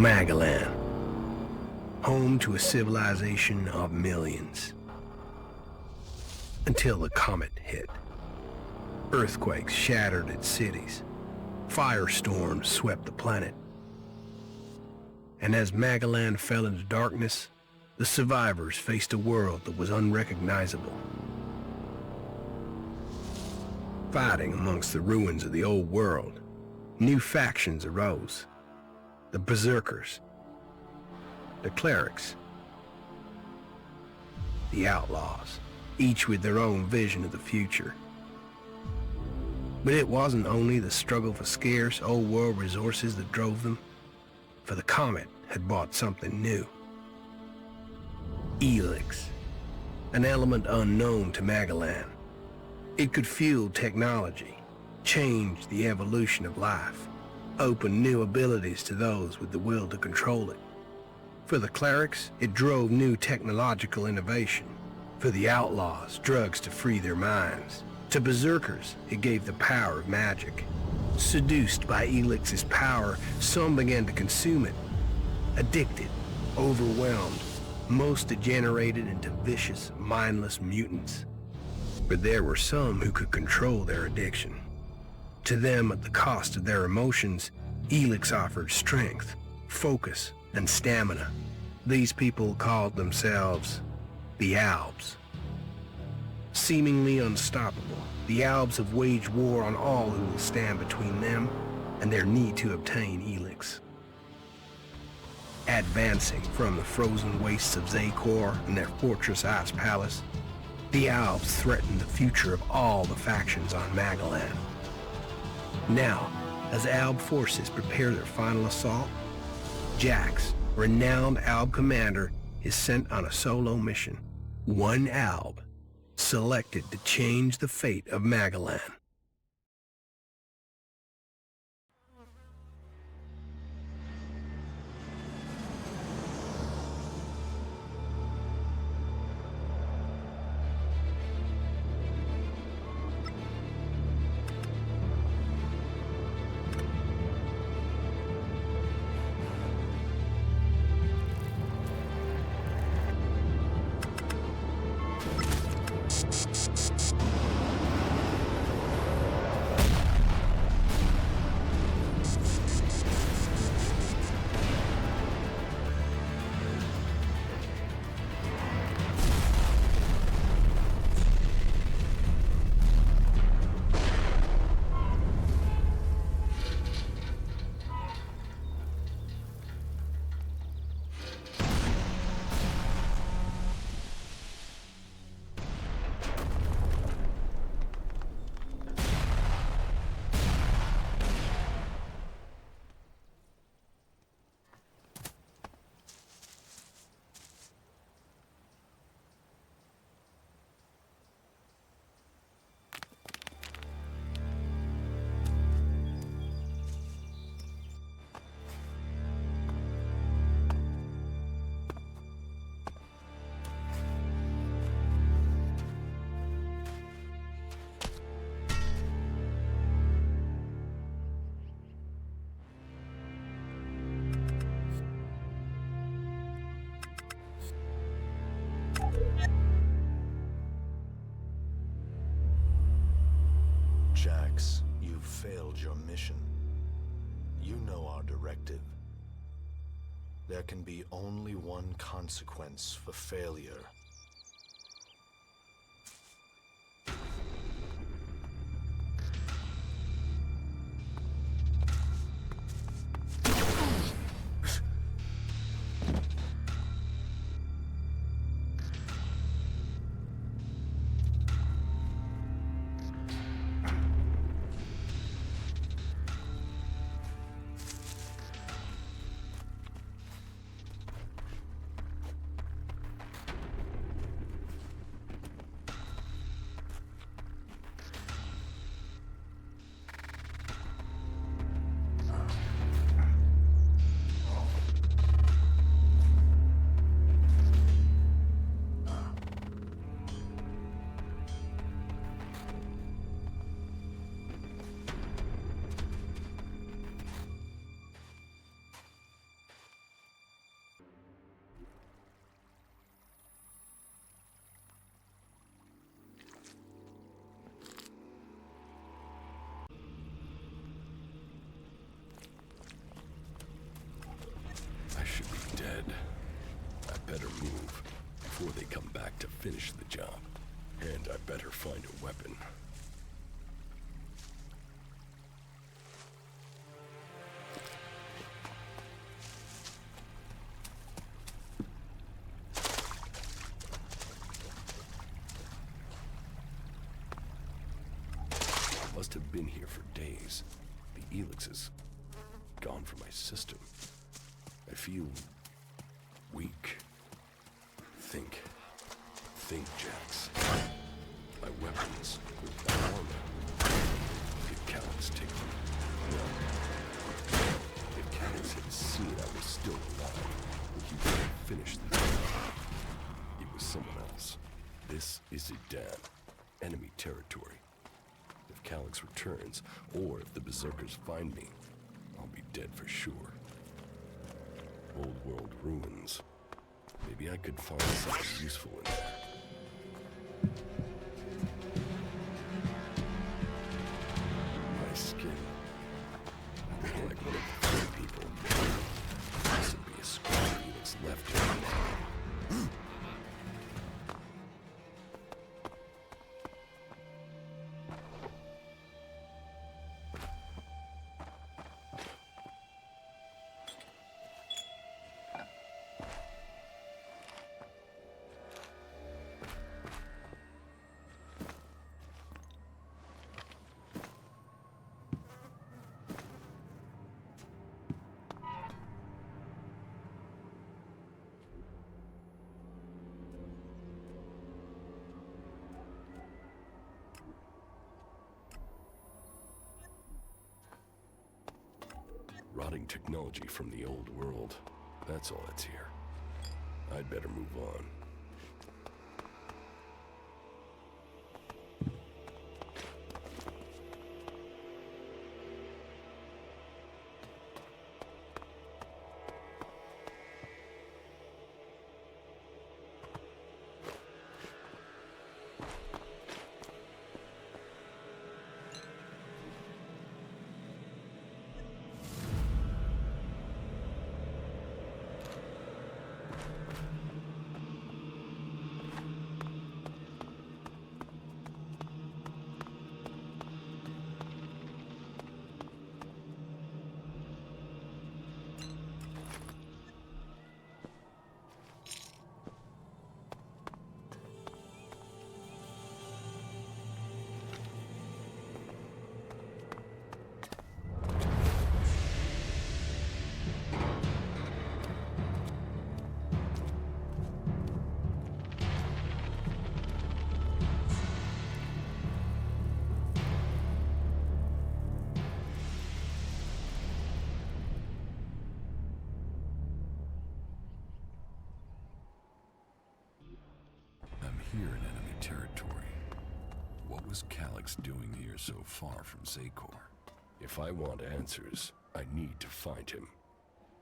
Magellan, home to a civilization of millions. Until the comet hit. Earthquakes shattered its cities. Firestorms swept the planet. And as Magellan fell into darkness, the survivors faced a world that was unrecognizable. Fighting amongst the ruins of the old world, new factions arose. The Berserkers, the Clerics, the Outlaws, each with their own vision of the future. But it wasn't only the struggle for scarce old world resources that drove them, for the comet had brought something new. Elex, an element unknown to Magellan. It could fuel technology, change the evolution of life, open new abilities to those with the will to control it. For the clerics, it drove new technological innovation. For the outlaws, drugs to free their minds. To berserkers, it gave the power of magic. Seduced by Elix's power, some began to consume it. Addicted, overwhelmed, most degenerated into vicious, mindless mutants. But there were some who could control their addiction. To them, at the cost of their emotions, Elex offered strength, focus, and stamina. These people called themselves the Albs. Seemingly unstoppable, the Albs have waged war on all who will stand between them and their need to obtain Elex. Advancing from the frozen wastes of Zakor and their fortress Ice Palace, the Albs threaten the future of all the factions on Magellan. Now, as Alb forces prepare their final assault, Jax, renowned Alb commander, is sent on a solo mission. One Alb, selected to change the fate of Magellan. Jax, you've failed your mission. You know our directive. There can be only one consequence for failure. before they come back to finish the job. And I better find a weapon. I must have been here for days. The Elex is gone from my system. I feel weak. Think, Jax. My weapons, my armor. Did Calix take them? No. If Calix had seen I was still alive, he would have finished the job. It was someone else. This is Idan, enemy territory. If Calix returns, or if the Berserkers find me, I'll be dead for sure. Old world ruins. Maybe I could find something useful in there. My skin. I look like one of the few people. Mustn't be a squad of units left here. Rotting technology from the old world. That's all that's here. I'd better move on. Here in enemy territory. What was Calix doing here so far from Zakor? If I want answers, I need to find him.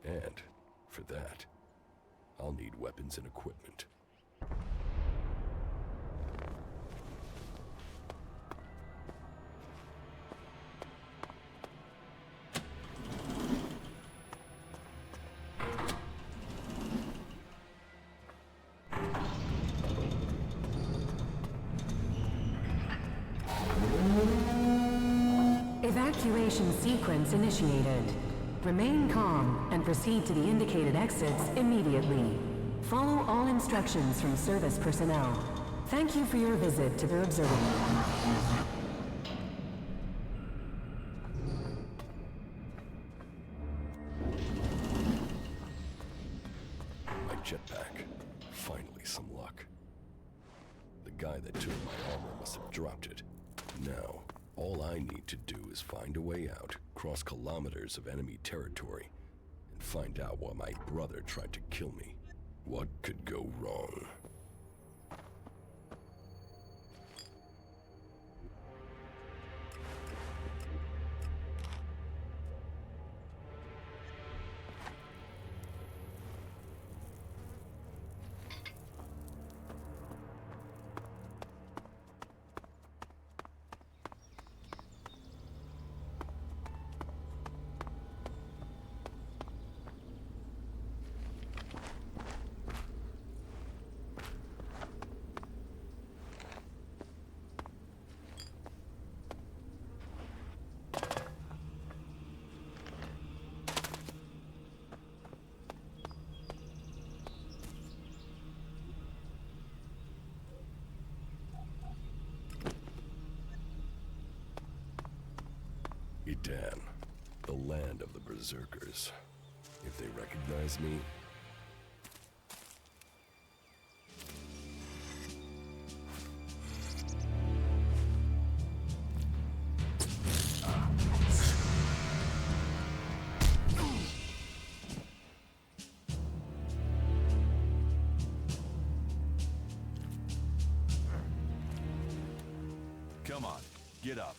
And, for that, I'll need weapons and equipment. Evacuation sequence initiated. Remain calm and proceed to the indicated exits immediately. Follow all instructions from service personnel. Thank you for your visit to the observatory. My jetpack. Finally some luck. The guy that took my armor must have dropped it. Now, all I need to do is find a way out, cross kilometers of enemy territory, and find out why my brother tried to kill me. What could go wrong? Edan, the land of the Berserkers. If they recognize me... Come on, get up.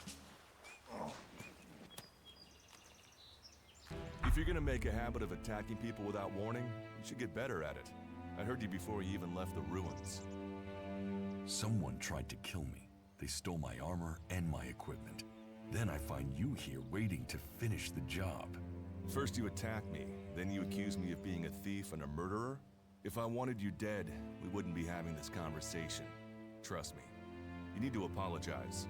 If you're gonna make a habit of attacking people without warning, you should get better at it. I heard you before you even left the ruins. Someone tried to kill me. They stole my armor and my equipment. Then I find you here waiting to finish the job. First you attack me, then you accuse me of being a thief and a murderer? If I wanted you dead, we wouldn't be having this conversation. Trust me. You need to apologize.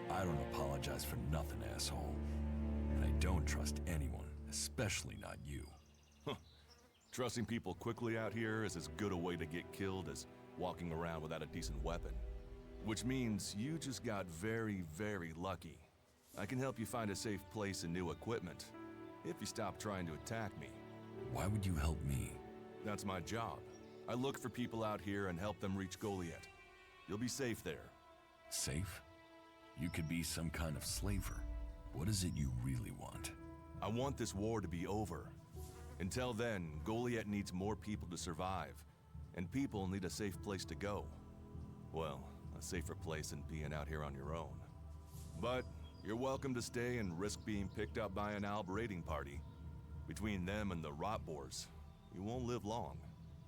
I don't apologize for nothing, asshole. And I don't trust anyone, especially not you. Huh. Trusting people quickly out here is as good a way to get killed as walking around without a decent weapon. Which means you just got very, very lucky. I can help you find a safe place and new equipment, if you stop trying to attack me. Why would you help me? That's my job. I look for people out here and help them reach Goliath. You'll be safe there. Safe? You could be some kind of slaver. What is it you really want? I want this war to be over. Until then, Goliath needs more people to survive, and people need a safe place to go. Well, a safer place than being out here on your own. But you're welcome to stay and risk being picked up by an Alb raiding party. Between them and the Rotboars, you won't live long.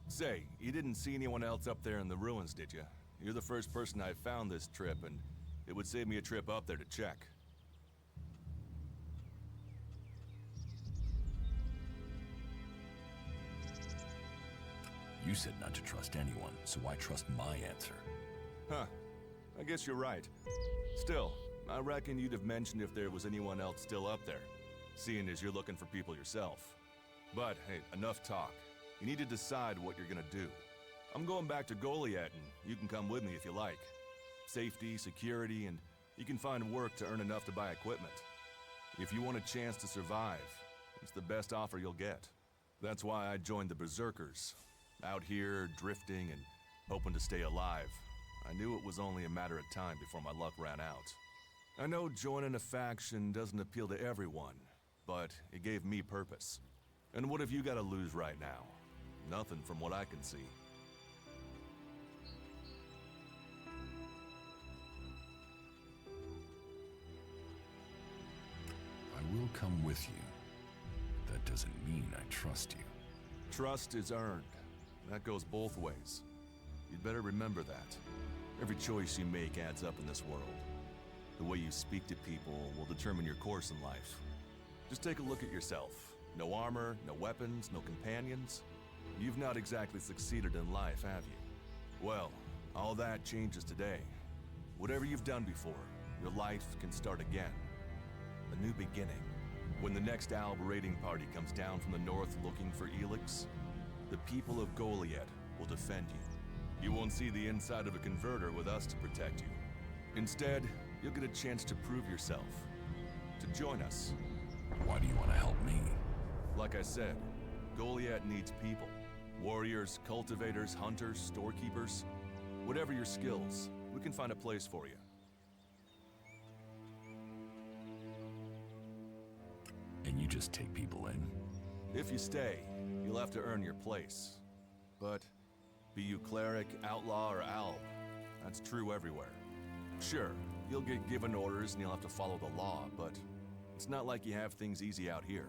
Say, you didn't see anyone else up there in the ruins, did you? You're the first person I found this trip, and it would save me a trip up there to check. You said not to trust anyone, so I trust my answer. Huh. I guess you're right. Still, I reckon you'd have mentioned if there was anyone else still up there, seeing as you're looking for people yourself. But, hey, enough talk. You need to decide what you're gonna do. I'm going back to Goliath, and you can come with me if you like. Safety, security, and you can find work to earn enough to buy equipment. If you want a chance to survive, it's the best offer you'll get. That's why I joined the Berserkers. Out here, drifting and hoping to stay alive. I knew it was only a matter of time before my luck ran out. I know joining a faction doesn't appeal to everyone, but it gave me purpose. And what have you got to lose right now? Nothing from what I can see. I will come with you. That doesn't mean I trust you. Trust is earned. That goes both ways. You'd better remember that. Every choice you make adds up in this world. The way you speak to people will determine your course in life. Just take a look at yourself. No armor, no weapons, no companions. You've not exactly succeeded in life, have you? Well, all that changes today. Whatever you've done before, your life can start again. A new beginning. When the next Alb raiding party comes down from the north looking for Elex, the people of Goliath will defend you. You won't see the inside of a converter with us to protect you. Instead, you'll get a chance to prove yourself. To join us. Why do you want to help me? Like I said, Goliath needs people. Warriors, cultivators, hunters, storekeepers. Whatever your skills, we can find a place for you. And you just take people in? If you stay, you'll have to earn your place. But be you cleric, outlaw, or alb, that's true everywhere. Sure, you'll get given orders and you'll have to follow the law, but it's not like you have things easy out here.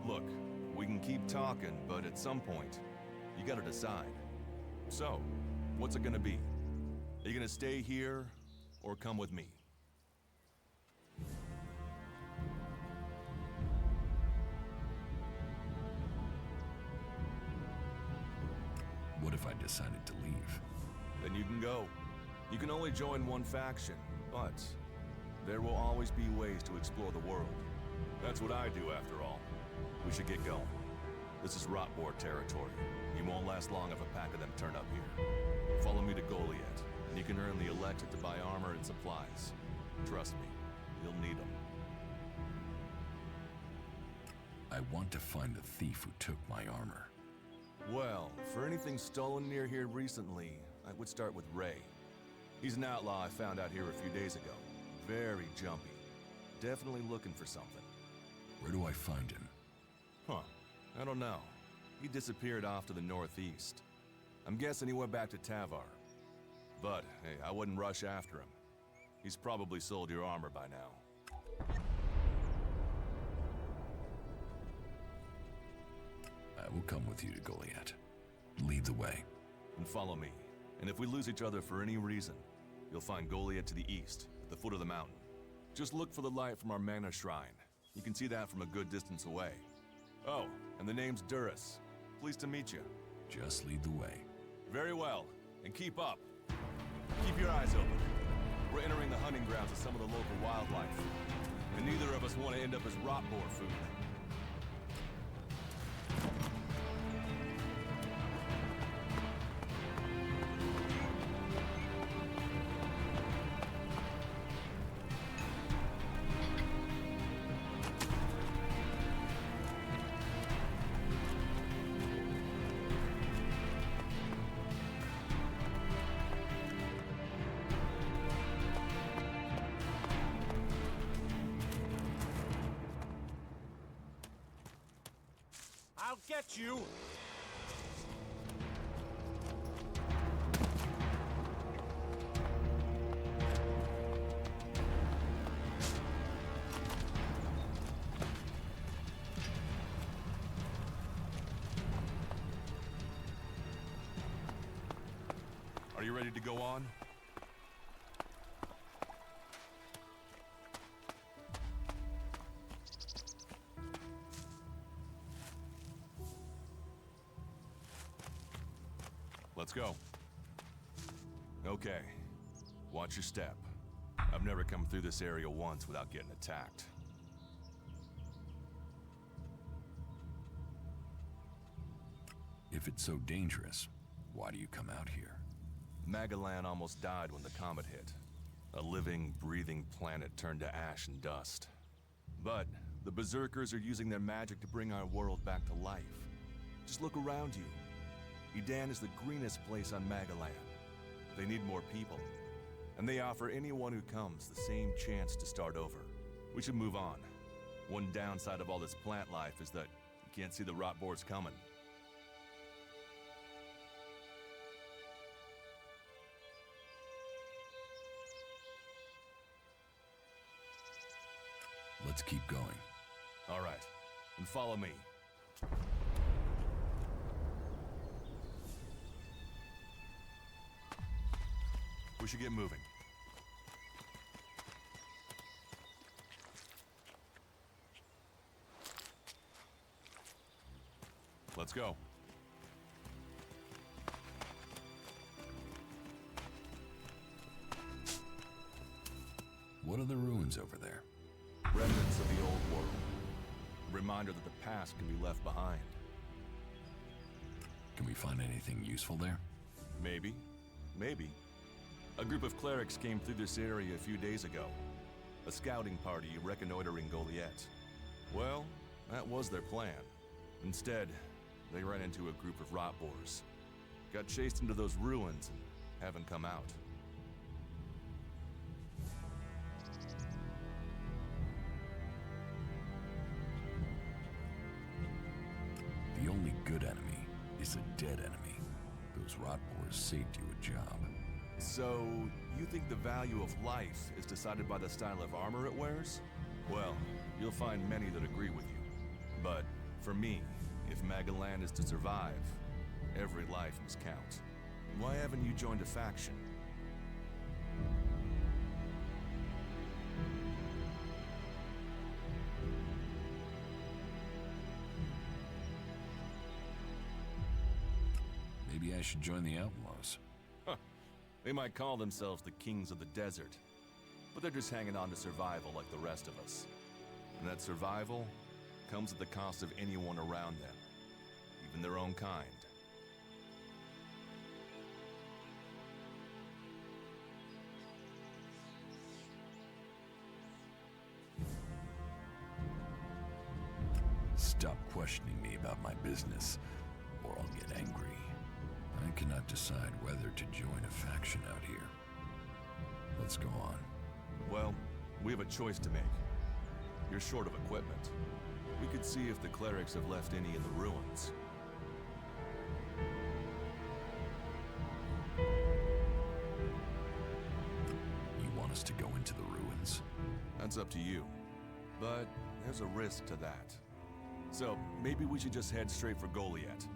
Look, we can keep talking, but at some point, you gotta decide. So, what's it gonna be? Are you gonna stay here, or come with me? What if I decided to leave? Then you can go. You can only join one faction, but there will always be ways to explore the world. That's what I do, after all. We should get going. This is Rotboard territory. You won't last long if a pack of them turn up here. Follow me to Goliath, and you can earn the Elex to buy armor and supplies. Trust me, you'll need them. I want to find the thief who took my armor. Well, for anything stolen near here recently, I would start with Ray. He's an outlaw I found out here a few days ago. Very jumpy. Definitely looking for something. Where do I find him? Huh. I don't know. He disappeared off to the northeast. I'm guessing he went back to Tavar. But, hey, I wouldn't rush after him. He's probably sold your armor by now. I will come with you to Goliath. Lead the way. And follow me. And if we lose each other for any reason, you'll find Goliath to the east, at the foot of the mountain. Just look for the light from our mana shrine. You can see that from a good distance away. Oh, and the name's Duras. Pleased to meet you. Just lead the way. Very well, and keep up. Keep your eyes open. We're entering the hunting grounds of some of the local wildlife, and neither of us want to end up as rotboar food. I'll get you! Are you ready to go on? Let's go. Okay. Watch your step. I've never come through this area once without getting attacked. If it's so dangerous, why do you come out here? Magalan almost died when the comet hit. A living, breathing planet turned to ash and dust. But the Berserkers are using their magic to bring our world back to life. Just look around you. Edan is the greenest place on Magalan. They need more people. And they offer anyone who comes the same chance to start over. We should move on. One downside of all this plant life is that you can't see the rotboars coming. Let's keep going. All right, and follow me. We should get moving. Let's go. What are the ruins over there? Remnants of the old world. Reminder that the past can be left behind. Can we find anything useful there? Maybe. Maybe. A group of clerics came through this area a few days ago. A scouting party reconnoitering Goliath. Well, that was their plan. Instead, they ran into a group of rotboars. Got chased into those ruins and haven't come out. The only good enemy is a dead enemy. Those rotboars saved you a job. So, you think the value of life is decided by the style of armor it wears? Well, you'll find many that agree with you. But, for me, if Magalan is to survive, every life must count. Why haven't you joined a faction? Maybe I should join the Outlaws. They might call themselves the Kings of the Desert, but they're just hanging on to survival like the rest of us. And that survival comes at the cost of anyone around them. in their own kind. Stop questioning me about my business, or I'll get angry. I cannot decide whether to join a faction out here. Let's go on. Well, we have a choice to make. You're short of equipment. We could see if the clerics have left any in the ruins. You want us to go into the ruins? That's up to you. But there's a risk to that. So, maybe we should just head straight for Goliath.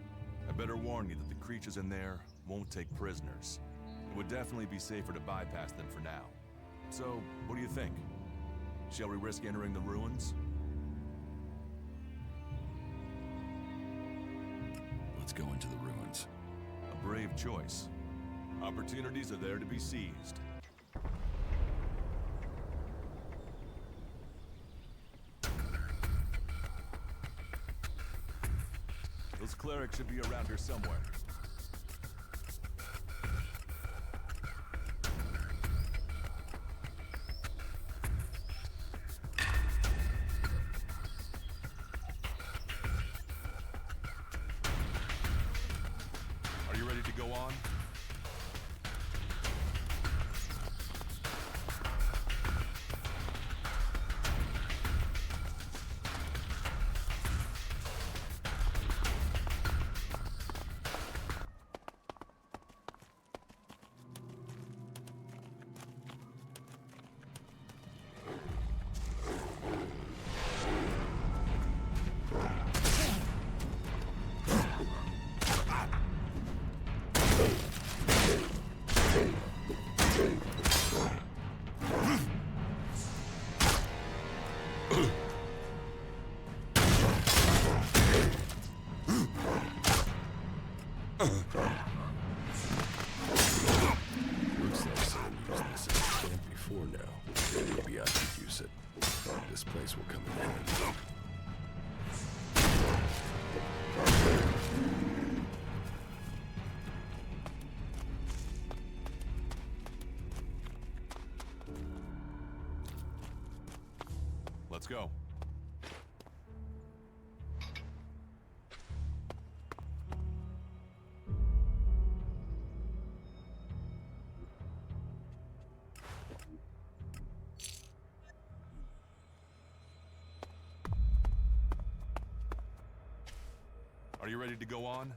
I better warn you that the creatures in there won't take prisoners. It would definitely be safer to bypass them for now. So, what do you think? Shall we risk entering the ruins? Let's go into the ruins. A brave choice. Opportunities are there to be seized. Those clerics should be around here somewhere. Are you ready to go on? Looks like someone used this as a camp before now. Maybe I could use it. This place will come in handy. Let's go. Are you ready to go on?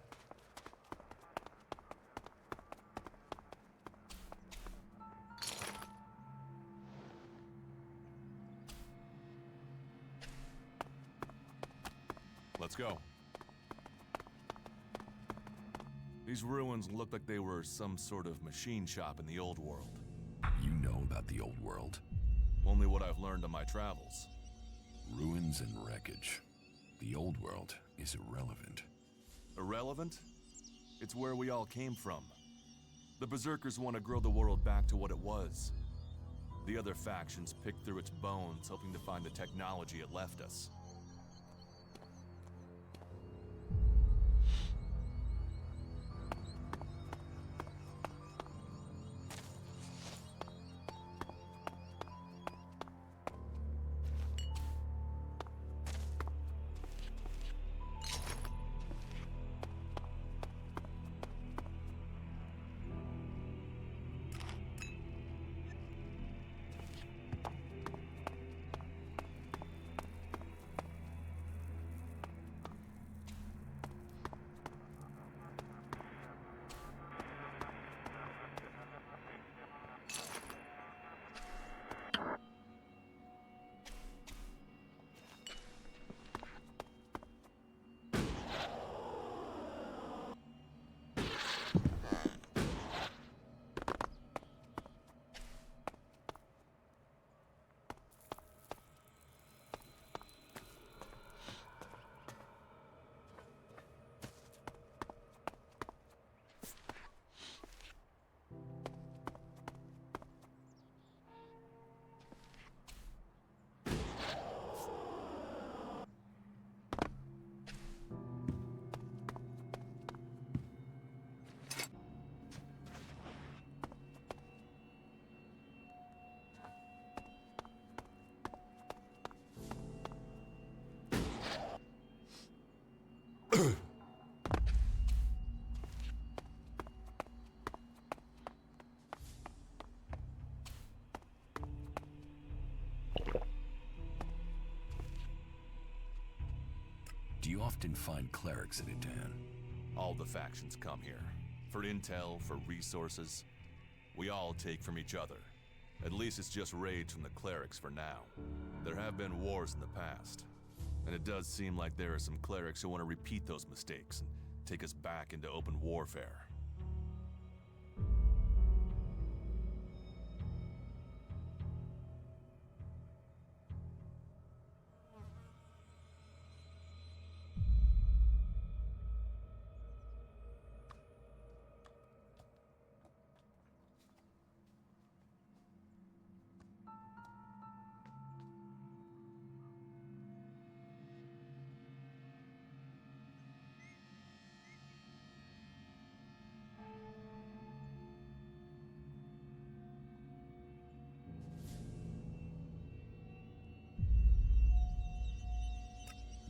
Let's go. These ruins look like they were some sort of machine shop in the old world. You know about the old world? Only what I've learned on my travels. Ruins and wreckage. The old world is irrelevant. Irrelevant? It's where we all came from. The Berserkers want to grow the world back to what it was. The other factions pick through its bones, hoping to find the technology it left us. Do you often find clerics at Itan? All the factions come here. For intel, for resources. We all take from each other. At least it's just raids from the clerics for now. There have been wars in the past. And it does seem like there are some clerics who want to repeat those mistakes and take us back into open warfare.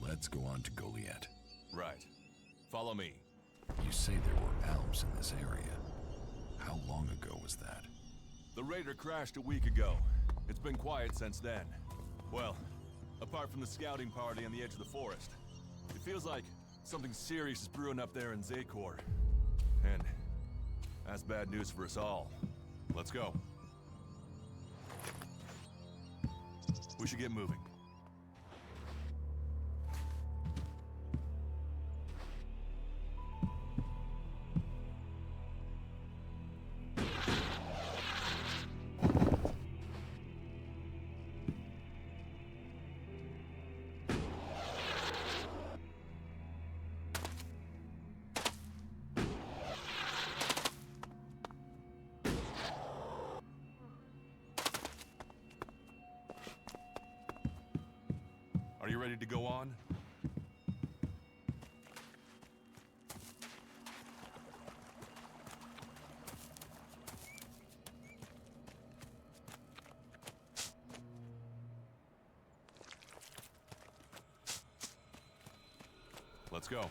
Let's go on to Goliath. Right. Follow me. You say there were Albs in this area. How long ago was that? The raider crashed a week ago. It's been quiet since then. Well, apart from the scouting party on the edge of the forest. It feels like something serious is brewing up there in Zakor. And that's bad news for us all. Let's go. We should get moving. Are you ready to go on? Let's go.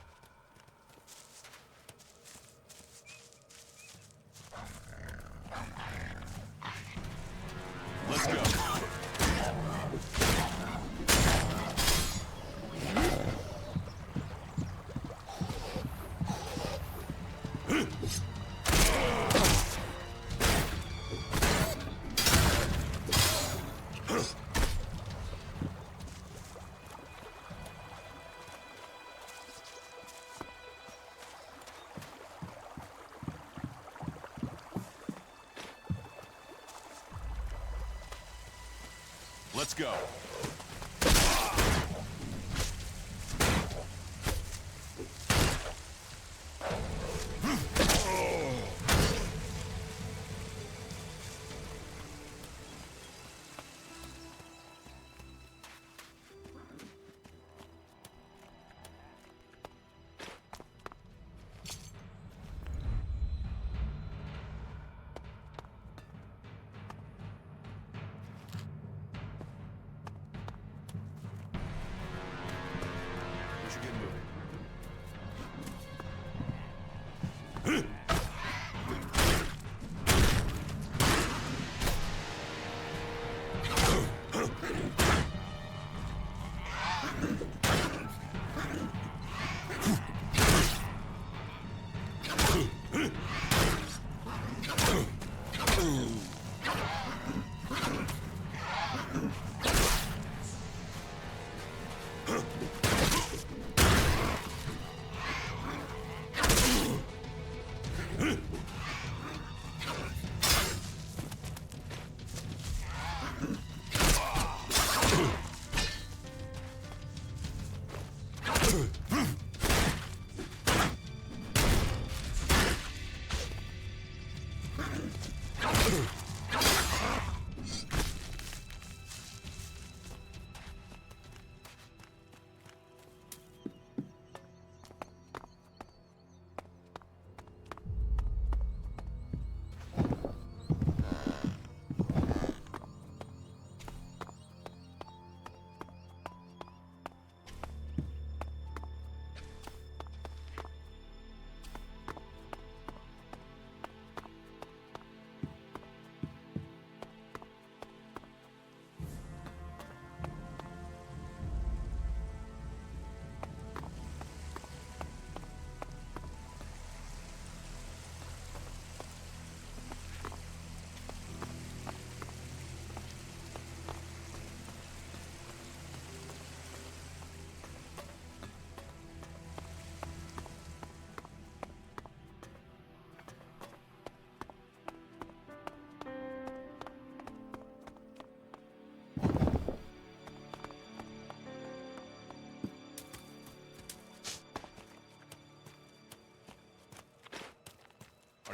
Let's go. Let's go. We should get moving.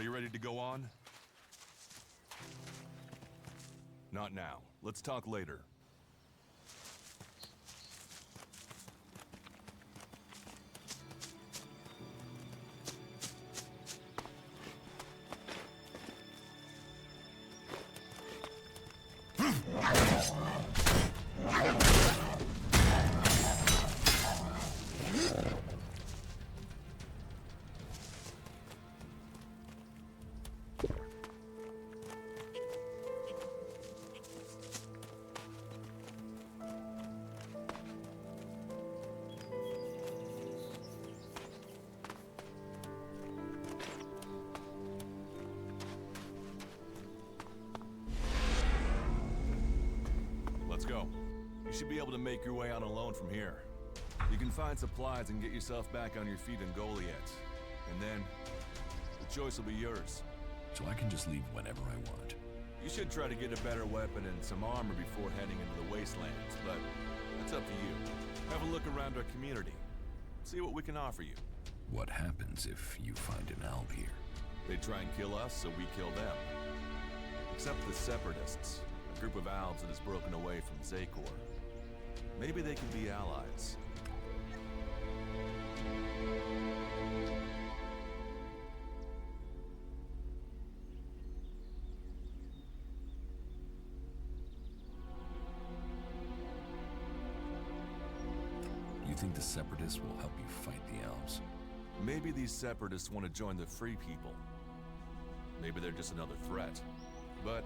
you ready to go on? Not now. Let's talk later. Let's go. You should be able to make your way out alone from here. You can find supplies and get yourself back on your feet in Goliath. And then, the choice will be yours. So I can just leave whenever I want. You should try to get a better weapon and some armor before heading into the wastelands, but that's up to you. Have a look around our community. See what we can offer you. What happens if you find an Alb here? They try and kill us, so we kill them. Except the Separatists, a group of Albs that has broken away from Zakor. Maybe they can be allies. You think the Separatists will help you fight the Albs? Maybe these Separatists want to join the Free People. Maybe they're just another threat. But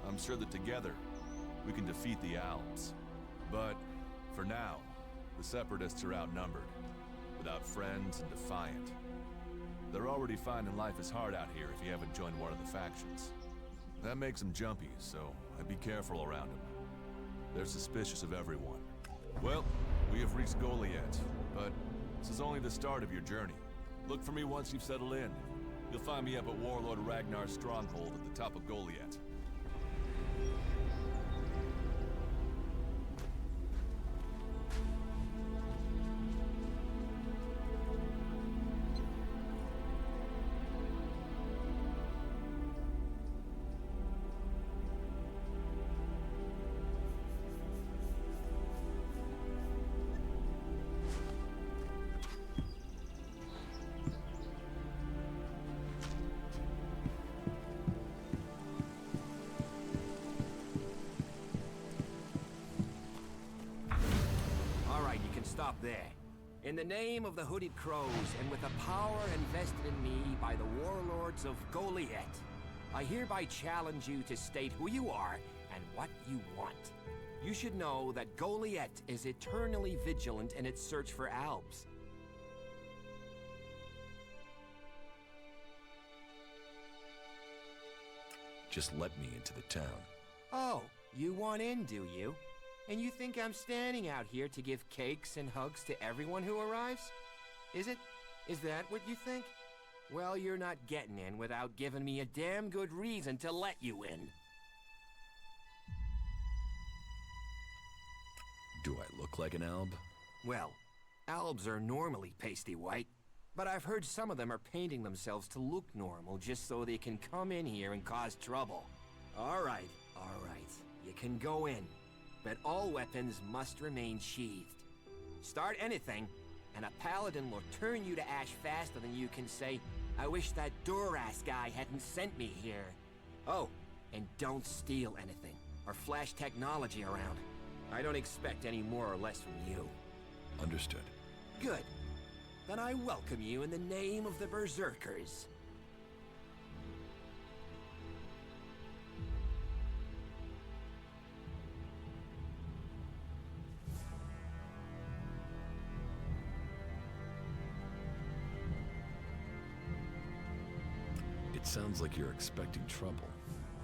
I'm sure that together, we can defeat the Albs. But for now, the Separatists are outnumbered, without friends and defiant. They're already finding life is hard out here if you haven't joined one of the factions. That makes them jumpy, so I'd be careful around them. They're suspicious of everyone. Well, we have reached Goliath, but this is only the start of your journey. Look for me once you've settled in. You'll find me up at Warlord Ragnar's stronghold at the top of Goliath. Stop there. In the name of the Hooded Crows, and with the power invested in me by the warlords of Goliath, I hereby challenge you to state who you are and what you want. You should know that Goliath is eternally vigilant in its search for Albs. Just let me into the town. Oh, you want in, do you? And you think I'm standing out here to give cakes and hugs to everyone who arrives? Is it? Is that what you think? Well, you're not getting in without giving me a damn good reason to let you in. Do I look like an Alb? Well, Albs are normally pasty white, but I've heard some of them are painting themselves to look normal just so they can come in here and cause trouble. All right. You can go in. But all weapons must remain sheathed. Start anything, and a paladin will turn you to ash faster than you can say, I wish that Duras guy hadn't sent me here. Oh, and don't steal anything, or flash technology around. I don't expect any more or less from you. Understood. Good. Then I welcome you in the name of the Berserkers. It sounds like you're expecting trouble.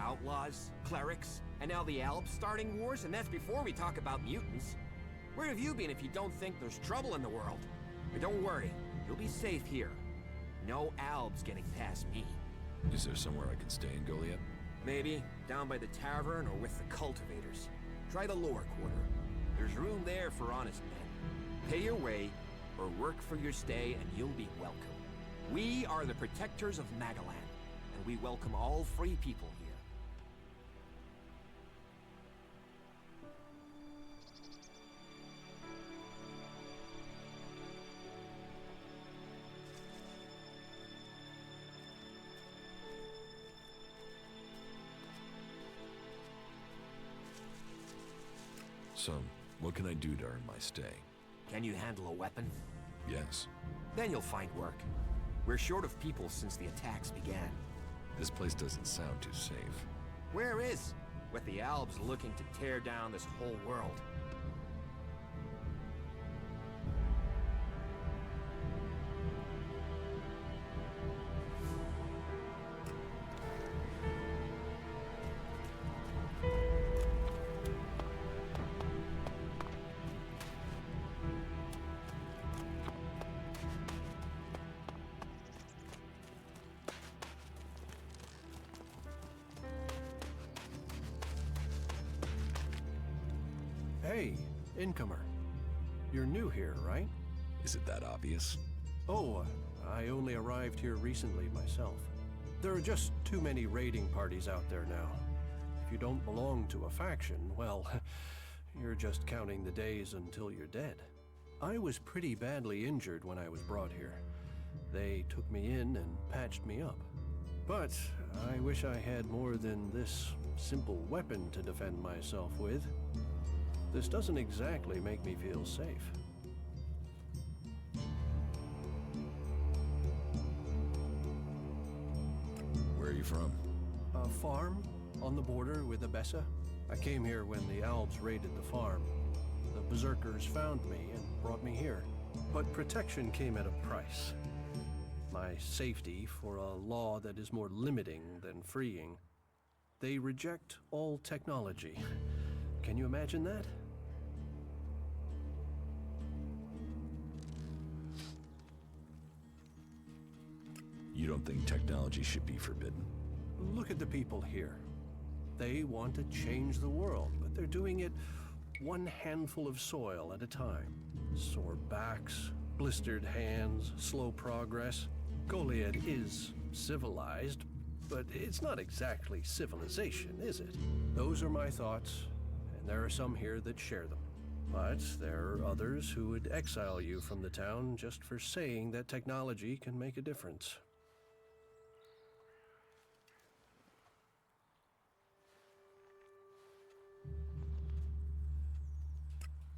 Outlaws, clerics, and now the Albs starting wars, and that's before we talk about mutants. Where have you been if you don't think there's trouble in the world? But don't worry, you'll be safe here. No Albs getting past me. Is there somewhere I can stay in Goliath? Maybe down by the tavern or with the cultivators. Try the lower quarter. There's room there for honest men. Pay your way, or work for your stay, and you'll be welcome. We are the protectors of Magaland, and we welcome all free people here. So, what can I do to earn my stay? Can you handle a weapon? Yes. Then you'll find work. We're short of people since the attacks began. This place doesn't sound too safe. Where is? With the Albs looking to tear down this whole world. Hey, incomer. You're new here, right? Is it that obvious? Oh, I only arrived here recently myself. There are just too many raiding parties out there now. If you don't belong to a faction, well, you're just counting the days until you're dead. I was pretty badly injured when I was brought here. They took me in and patched me up. But I wish I had more than this simple weapon to defend myself with. This doesn't exactly make me feel safe. Where are you from? A farm on the border with Abessa. I came here when the Albs raided the farm. The Berserkers found me and brought me here. But protection came at a price. My safety for a law that is more limiting than freeing. They reject all technology. Can you imagine that? You don't think technology should be forbidden? Look at the people here. They want to change the world, but they're doing it one handful of soil at a time. Sore backs, blistered hands, slow progress. Goliad is civilized, but it's not exactly civilization, is it? Those are my thoughts, and there are some here that share them. But there are others who would exile you from the town just for saying that technology can make a difference.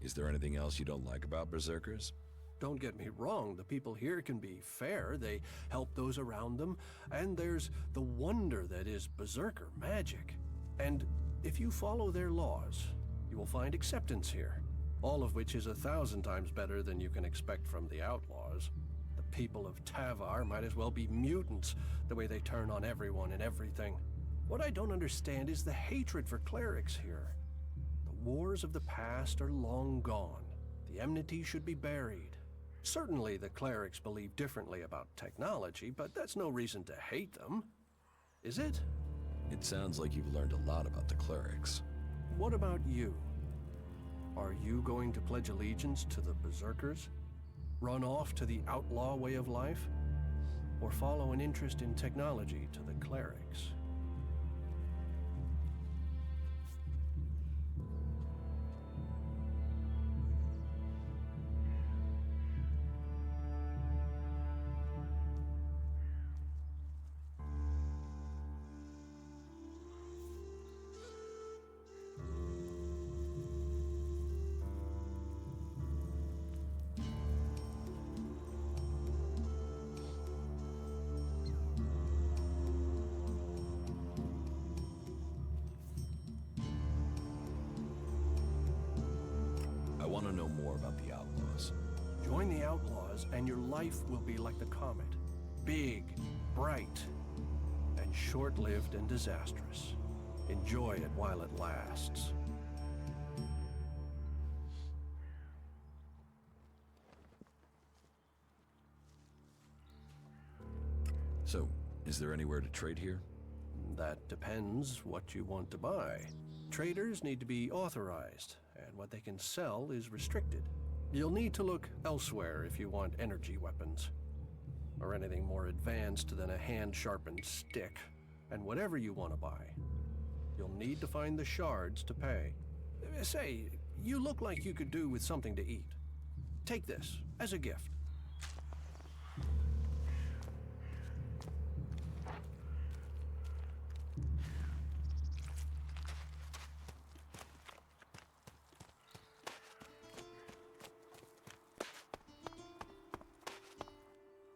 Is there anything else you don't like about Berserkers? Don't get me wrong, the people here can be fair, they help those around them, and there's the wonder that is Berserker magic. And if you follow their laws, you will find acceptance here, all of which is 1,000 times better than you can expect from the outlaws. The people of Tavar might as well be mutants, the way they turn on everyone and everything. What I don't understand is the hatred for clerics here. The wars of the past are long gone. The enmity should be buried. Certainly the clerics believe differently about technology, but that's no reason to hate them. Is it? It sounds like you've learned a lot about the clerics. What about you? Are you going to pledge allegiance to the Berserkers? Run off to the outlaw way of life? Or follow an interest in technology to the clerics? I want to know more about the outlaws. Join the outlaws and your life will be like the comet. Big, bright, and short-lived and disastrous. Enjoy it while it lasts. So, is there anywhere to trade here? That depends what you want to buy. Traders need to be authorized, and what they can sell is restricted. You'll need to look elsewhere if you want energy weapons. or anything more advanced than a hand-sharpened stick. And whatever you want to buy, you'll need to find the shards to pay. Say, you look like you could do with something to eat. Take this as a gift.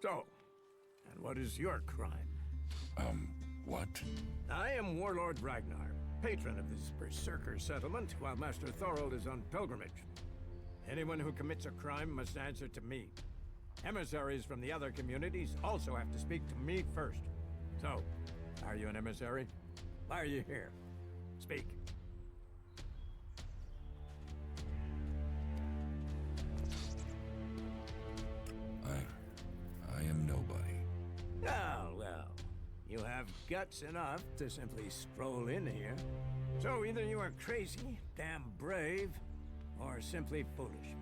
So, and what is your crime? What? I am Warlord Ragnar, patron of this Berserker settlement, while Master Thorold is on pilgrimage. Anyone who commits a crime must answer to me. Emissaries from the other communities also have to speak to me first. So, are you an emissary? Why are you here? Speak. I am nobody. Oh, well. You have guts enough to simply stroll in here. So either you are crazy, damn brave, or simply foolish.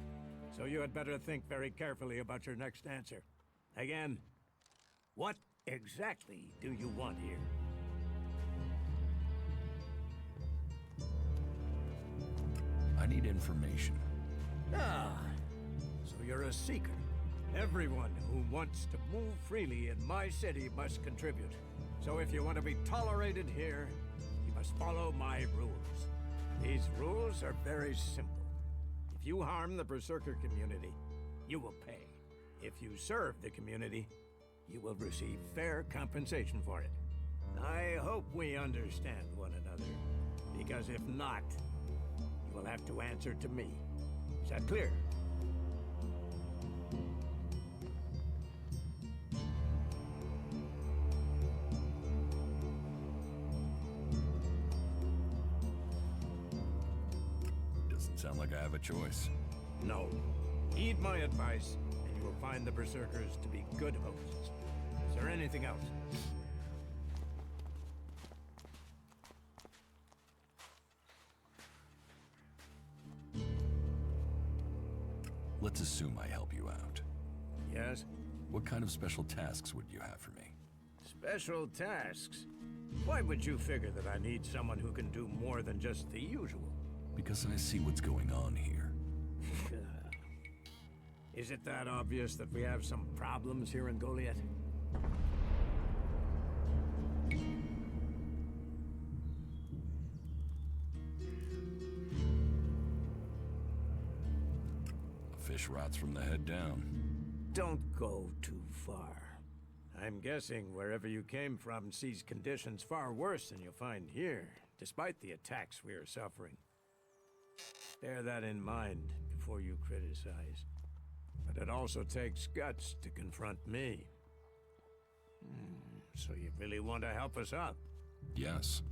So you had better think very carefully about your next answer. Again, what exactly do you want here? I need information. Ah, so you're a seeker. Everyone who wants to move freely in my city must contribute. So if you want to be tolerated here, you must follow my rules. These rules are very simple. If you harm the Berserker community, you will pay. If you serve the community, you will receive fair compensation for it. I hope we understand one another, because if not, you will have to answer to me. Is that clear? Sound like I have a choice. No. Heed my advice, and you will find the Berserkers to be good hosts. Is there anything else? Let's assume I help you out. Yes? What kind of special tasks would you have for me? Special tasks? Why would you figure that I need someone who can do more than just the usual? Because I see what's going on here. Is it that obvious that we have some problems here in Goliath? A fish rots from the head down. Don't go too far. I'm guessing wherever you came from sees conditions far worse than you'll find here, despite the attacks we are suffering. Bear that in mind before you criticize. But it also takes guts to confront me. So you really want to help us out? Yes.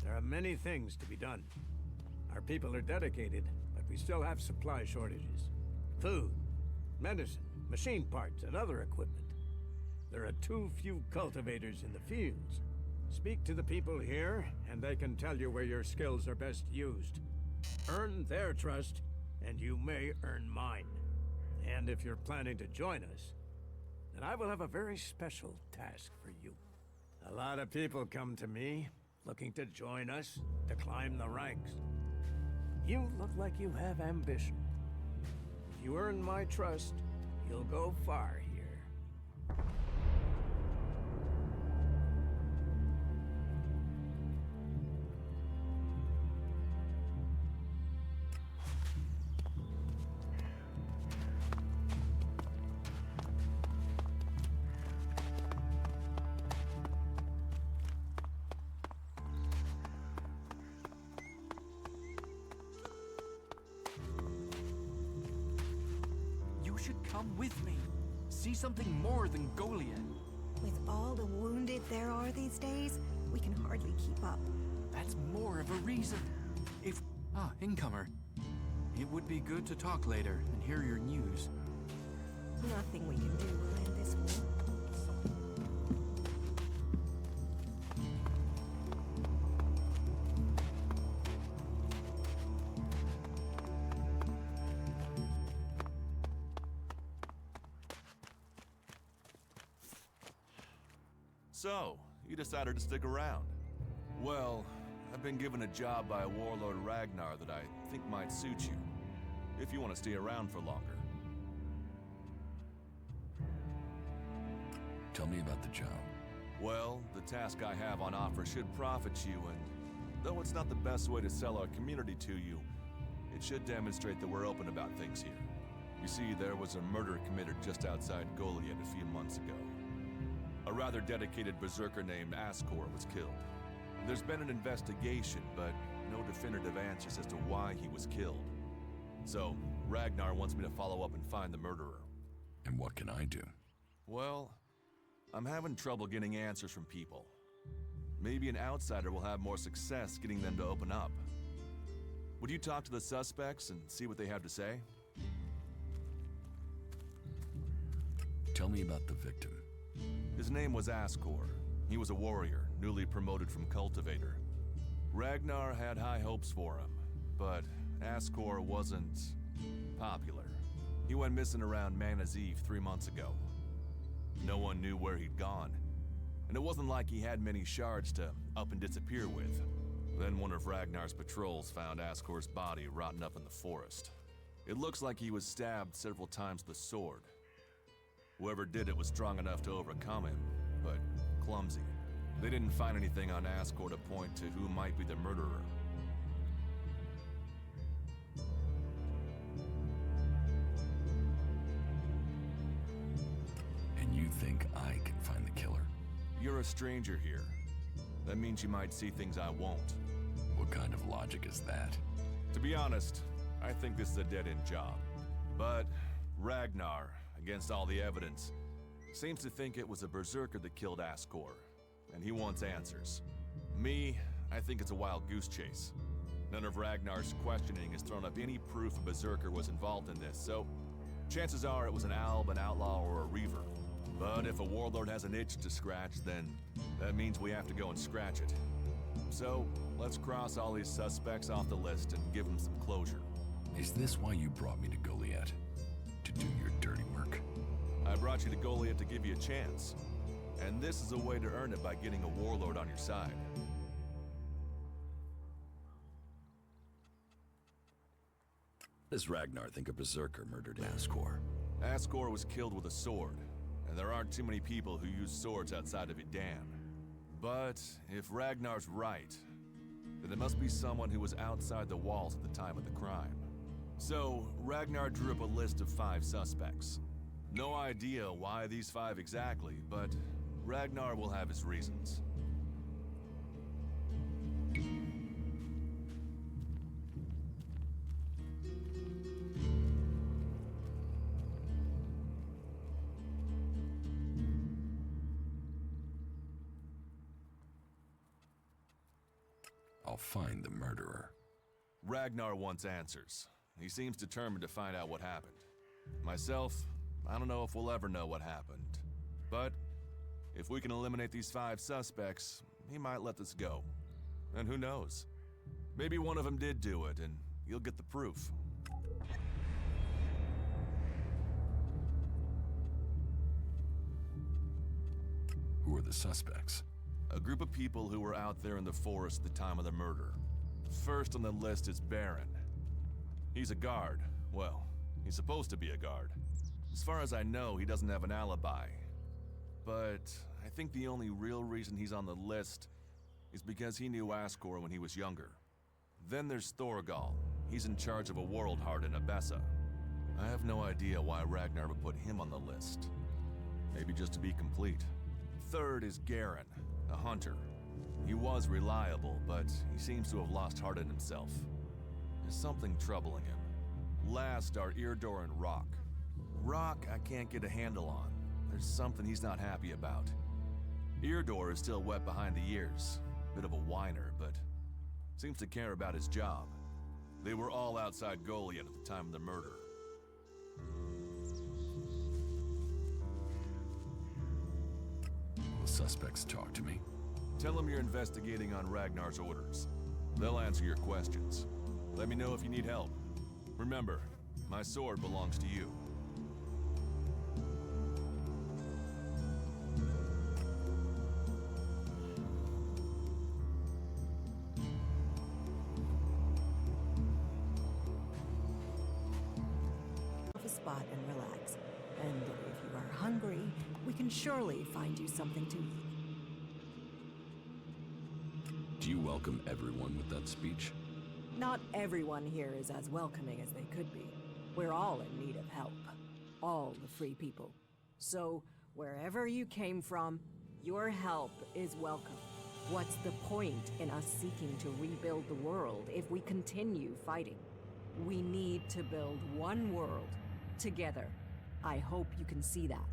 There are many things to be done. Our people are dedicated, but we still have supply shortages. Food, medicine, machine parts, and other equipment. There are too few cultivators in the fields. Speak to the people here, and they can tell you where your skills are best used. Earn their trust, and you may earn mine. And if you're planning to join us, then I will have a very special task for you. A lot of people come to me, looking to join us, to climb the ranks. You look like you have ambition. If you earn my trust, you'll go far here. You should come with me. See something more than Goliath. With all the wounded there are these days, we can hardly keep up. That's more of a reason. If... Ah, incomer. It would be good to talk later and hear your news. Nothing we can do will end this war. So, you decided to stick around. Well, I've been given a job by Warlord Ragnar that I think might suit you, if you want to stay around for longer. Tell me about the job. Well, the task I have on offer should profit you, and though it's not the best way to sell our community to you, it should demonstrate that we're open about things here. You see, there was a murder committed just outside Goliath a few months ago. A rather dedicated berserker named Ascor was killed. There's been an investigation, but no definitive answers as to why he was killed. So, Ragnar wants me to follow up and find the murderer. And what can I do? Well, I'm having trouble getting answers from people. Maybe an outsider will have more success getting them to open up. Would you talk to the suspects and see what they have to say? Tell me about the victim. His name was Ascor. He was a warrior, newly promoted from cultivator. Ragnar had high hopes for him, but Ascor wasn't popular. He went missing around Mana's Eve 3 months ago. No one knew where he'd gone, and it wasn't like he had many shards to up and disappear with. Then one of Ragnar's patrols found Ascor's body rotting up in the forest. It looks like he was stabbed several times with a sword. Whoever did it was strong enough to overcome him, but clumsy. They didn't find anything on Ascor to point to who might be the murderer. And you think I can find the killer? You're a stranger here. That means you might see things I won't. What kind of logic is that? To be honest, I think this is a dead-end job. But Ragnar, against all the evidence, seems to think it was a berserker that killed Ascor, and he wants answers. Me, I think it's a wild goose chase. None of Ragnar's questioning has thrown up any proof a berserker was involved in this, so chances are it was an Alb, an outlaw, or a reaver. But if a warlord has an itch to scratch, then that means we have to go and scratch it. So, let's cross all these suspects off the list and give them some closure. Is this why you brought me to Goliath? To do your dirty work? I brought you to Goliath to give you a chance. And this is a way to earn it by getting a warlord on your side. Does Ragnar think a berserker murdered Ascor? Ascor was killed with a sword, and there aren't too many people who use swords outside of Idan. But if Ragnar's right, then it must be someone who was outside the walls at the time of the crime. So, Ragnar drew up a list of 5 suspects. No idea why these 5 exactly, but Ragnar will have his reasons. I'll find the murderer. Ragnar wants answers. He seems determined to find out what happened. Myself, I don't know if we'll ever know what happened. But if we can eliminate these 5 suspects, he might let this go. And who knows? Maybe one of them did do it, and you'll get the proof. Who are the suspects? A group of people who were out there in the forest at the time of the murder. First on the list is Baron. He's a guard. Well, he's supposed to be a guard. As far as I know, he doesn't have an alibi. But I think the only real reason he's on the list is because he knew Ascor when he was younger. Then there's Thorgal. He's in charge of a world heart in Abessa. I have no idea why Ragnar would put him on the list. Maybe just to be complete. Third is Garen, a hunter. He was reliable, but he seems to have lost heart in himself. There's something troubling him. Last are Irdor and Rock. Rock I can't get a handle on. There's something he's not happy about. Irdor is still wet behind the ears. Bit of a whiner, but seems to care about his job. They were all outside Goliath at the time of the murder. Will the suspects talk to me? Tell them you're investigating on Ragnar's orders. They'll answer your questions. Let me know if you need help. Remember, my sword belongs to you. spot and relax. And if you are hungry, we can surely find you something to eat. Do you welcome everyone with that speech? Not everyone here is as welcoming as they could be. We're all in need of help. All the free people. So, wherever you came from, your help is welcome. What's the point in us seeking to rebuild the world if we continue fighting? We need to build one world, together. I hope you can see that.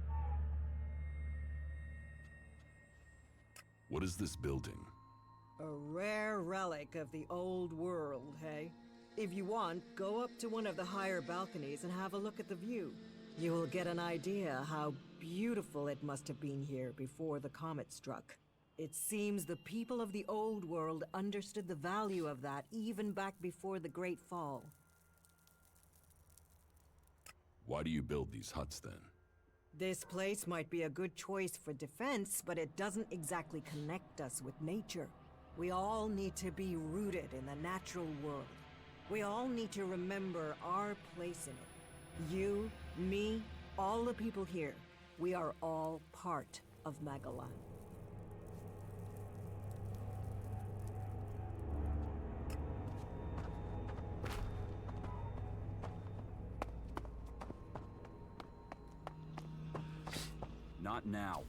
What is this building? A rare relic of the old world, hey? If you want, go up to one of the higher balconies and have a look at the view. You will get an idea how beautiful it must have been here before the comet struck. It seems the people of the old world understood the value of that even back before the Great Fall. Why do you build these huts then? This place might be a good choice for defense, but it doesn't exactly connect us with nature. We all need to be rooted in the natural world. We all need to remember our place in it. You, me, all the people here, we are all part of Magalan. Not now.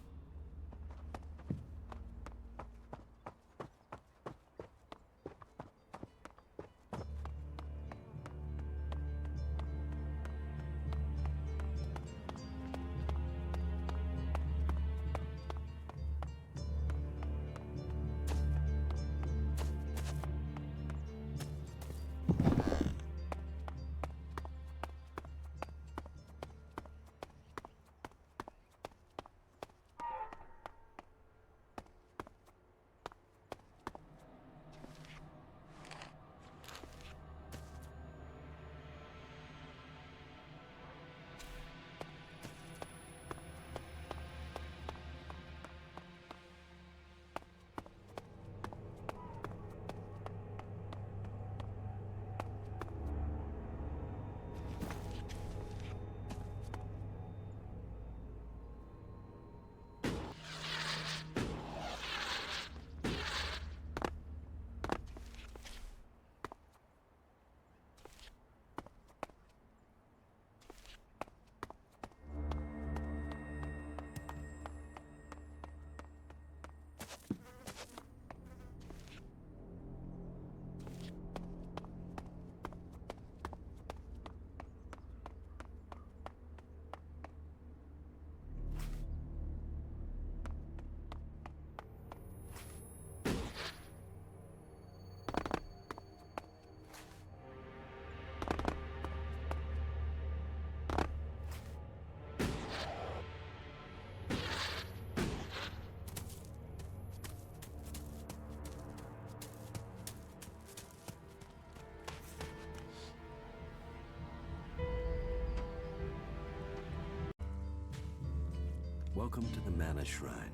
Welcome to the Mana Shrine.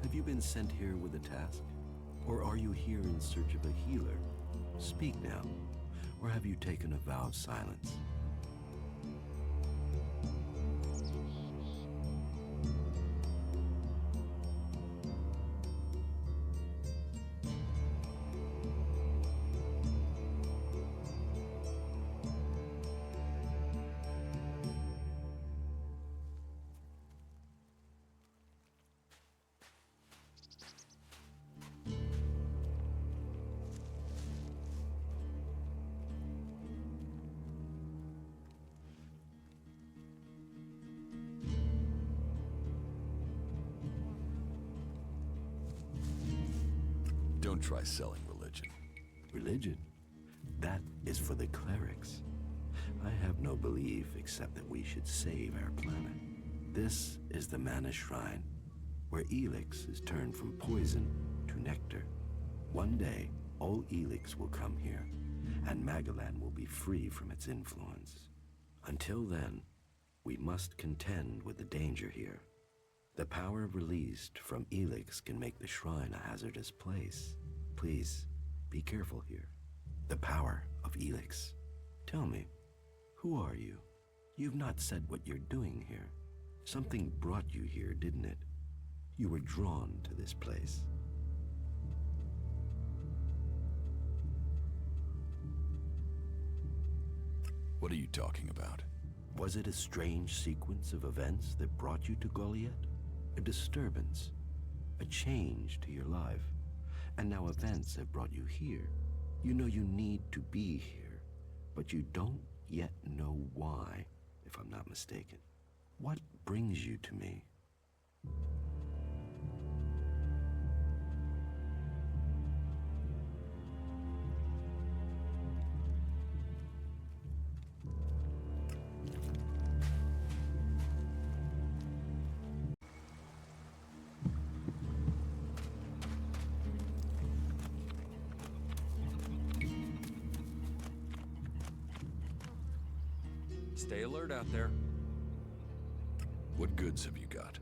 Have you been sent here with a task? Or are you here in search of a healer? Speak now. Or have you taken a vow of silence? Don't try selling religion. Religion? That is for the clerics. I have no belief except that we should save our planet. This is the Mana Shrine, where Elex is turned from poison to nectar. One day, all Elex will come here, and Magalan will be free from its influence. Until then, we must contend with the danger here. The power released from Elex can make the shrine a hazardous place. Please, be careful here. The power of Elex. Tell me, who are you? You've not said what you're doing here. Something brought you here, didn't it? You were drawn to this place. What are you talking about? Was it a strange sequence of events that brought you to Goliath? A disturbance, a change to your life, and now events have brought you here. You know you need to be here, but you don't yet know why, if I'm not mistaken. What brings you to me? Stay alert out there. What goods have you got?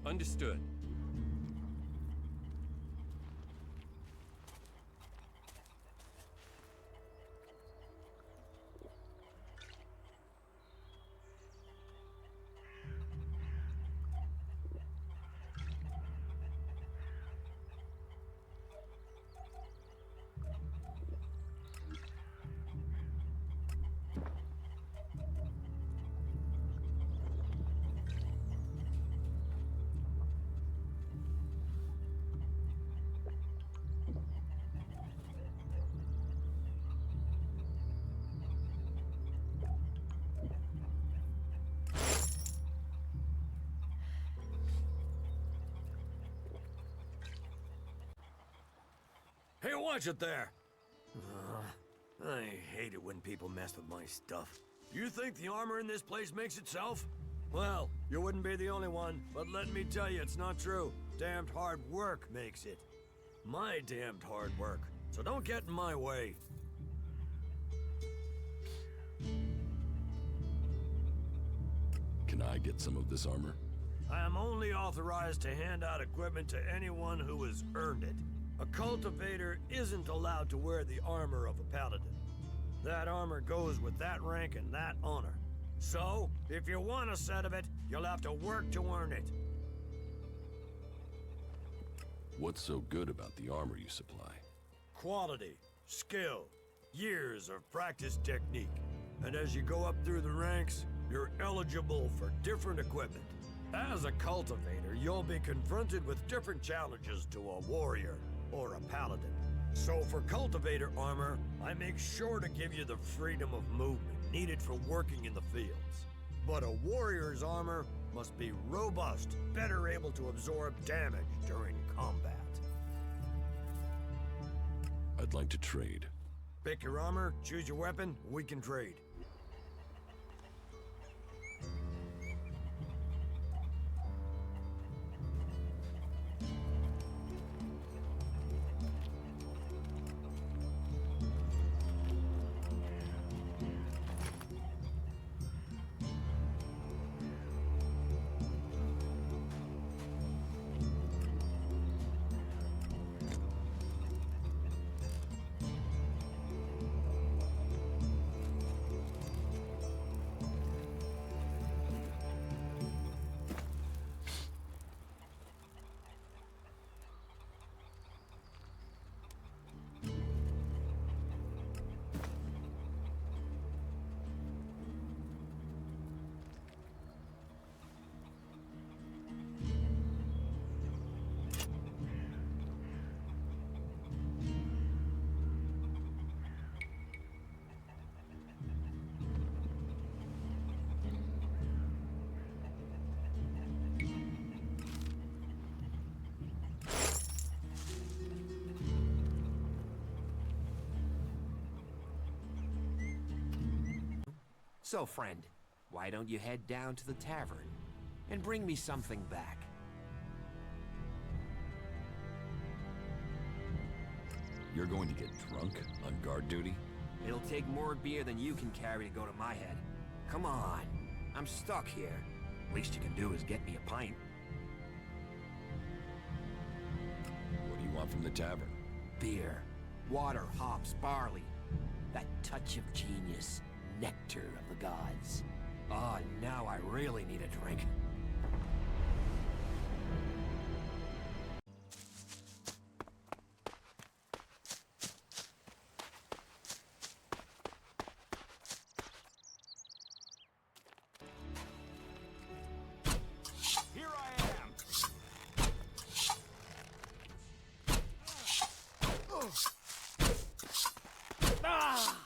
Understood. Hey, watch it there! I hate it when people mess with my stuff. You think the armor in this place makes itself? Well, you wouldn't be the only one, but let me tell you, it's not true. Damned hard work makes it. My damned hard work. So don't get in my way. Can I get some of this armor? I am only authorized to hand out equipment to anyone who has earned it. A cultivator isn't allowed to wear the armor of a paladin. That armor goes with that rank and that honor. So, if you want a set of it, you'll have to work to earn it. What's so good about the armor you supply? Quality, skill, years of practice technique. And as you go up through the ranks, you're eligible for different equipment. As a cultivator, you'll be confronted with different challenges to a warrior or a paladin. So for cultivator armor, I make sure to give you the freedom of movement needed for working in the fields. But a warrior's armor must be robust, better able to absorb damage during combat. I'd like to trade. Pick your armor, choose your weapon, we can trade. So, friend, why don't you head down to the tavern and bring me something back? You're going to get drunk on guard duty? It'll take more beer than you can carry to go to my head. Come on, I'm stuck here. Least you can do is get me a pint. What do you want from the tavern? Beer, water, hops, barley. That touch of genius, nectar of the gods. Ah, now I really need a drink. Here I am! Ah!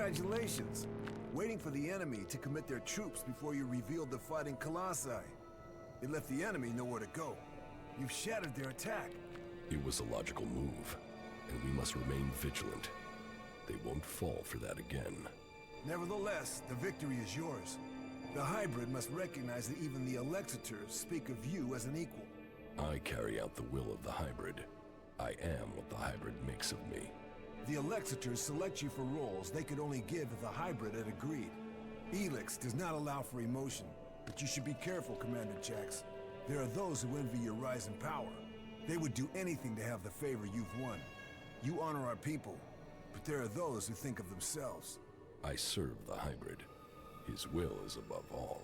Congratulations. Waiting for the enemy to commit their troops before you revealed the fighting Colossi. It left the enemy nowhere to go. You've shattered their attack. It was a logical move, and we must remain vigilant. They won't fall for that again. Nevertheless, the victory is yours. The hybrid must recognize that even the Alexiters speak of you as an equal. I carry out the will of the hybrid. I am what the hybrid makes of me. The Alexiters select you for roles they could only give if the hybrid had agreed. Elex does not allow for emotion, but you should be careful, Commander Jax. There are those who envy your rise in power. They would do anything to have the favor you've won. You honor our people, but there are those who think of themselves. I serve the hybrid. His will is above all.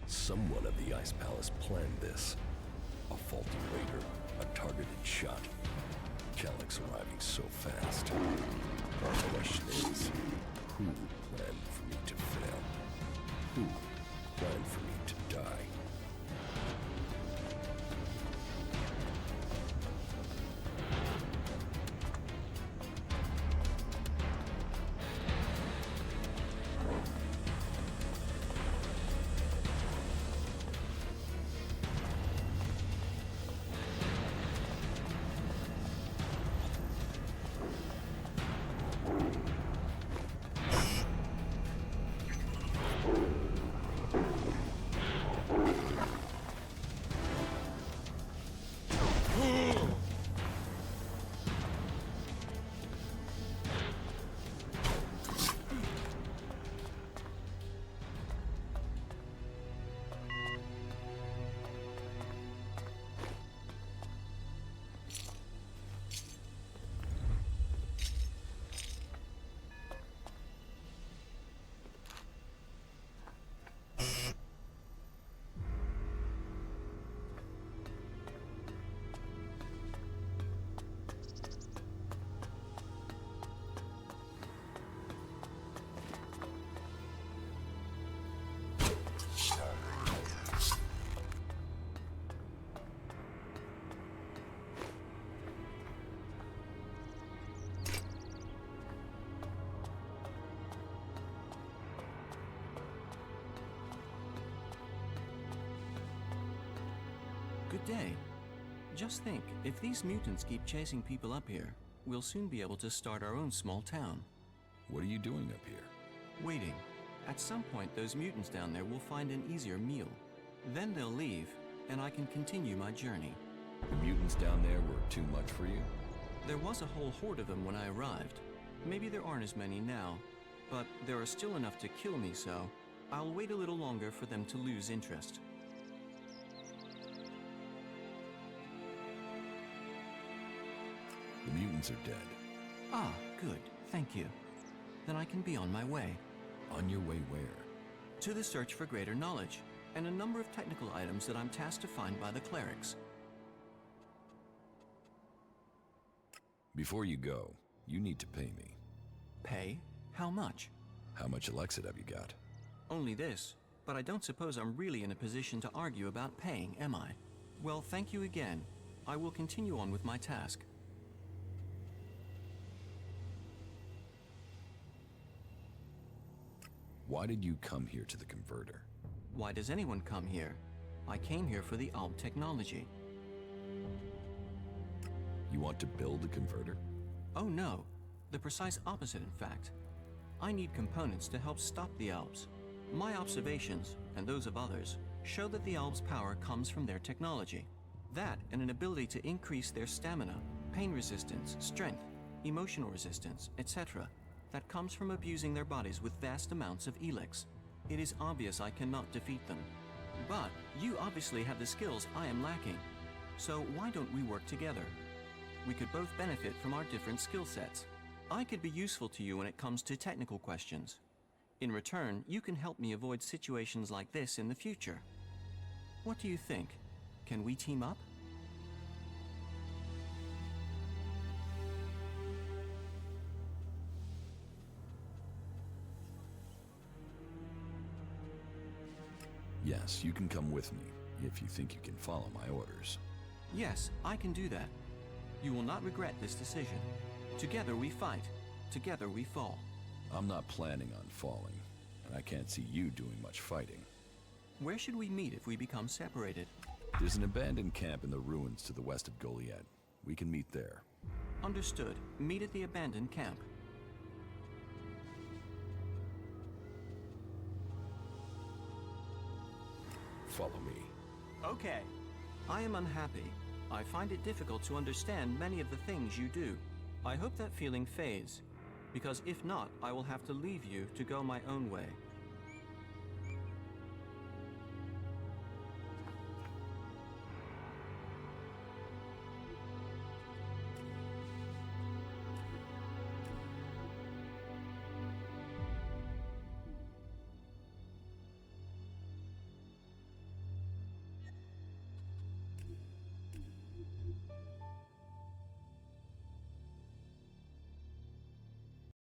Someone of the Ice Palace planned this. A faulty raider, a targeted shot. Calyx arriving so fast. The question is, who planned for me to fail? Who planned for me to die? Good day. Just think, if these mutants keep chasing people up here, we'll soon be able to start our own small town. What are you doing up here? Waiting. At some point, those mutants down there will find an easier meal. Then they'll leave, and I can continue my journey. The mutants down there were too much for you? There was a whole horde of them when I arrived. Maybe there aren't as many now, but there are still enough to kill me, so I'll wait a little longer for them to lose interest. The mutants are dead. Ah, good. Thank you. Then I can be on my way. On your way where? To the search for greater knowledge, and a number of technical items that I'm tasked to find by the clerics. Before you go, you need to pay me. Pay? How much? How much Elexit have you got? Only this, but I don't suppose I'm really in a position to argue about paying, am I? Well, thank you again. I will continue on with my task. Why did you come here to the converter? Why does anyone come here? I came here for the Alb technology. You want to build a converter? Oh no, the precise opposite in fact. I need components to help stop the Albs. My observations, and those of others, show that the Albs' power comes from their technology. That and an ability to increase their stamina, pain resistance, strength, emotional resistance, etc. that comes from abusing their bodies with vast amounts of Elex. It is obvious I cannot defeat them. But you obviously have the skills I am lacking. So why don't we work together? We could both benefit from our different skill sets. I could be useful to you when it comes to technical questions. In return, you can help me avoid situations like this in the future. What do you think? Can we team up? Yes, you can come with me, if you think you can follow my orders. Yes, I can do that. You will not regret this decision. Together we fight. Together we fall. I'm not planning on falling, and I can't see you doing much fighting. Where should we meet if we become separated? There's an abandoned camp in the ruins to the west of Goliad. We can meet there. Understood. Meet at the abandoned camp. Follow me. Okay. I am unhappy. I find it difficult to understand many of the things you do. I hope that feeling fades, because if not, I will have to leave you to go my own way.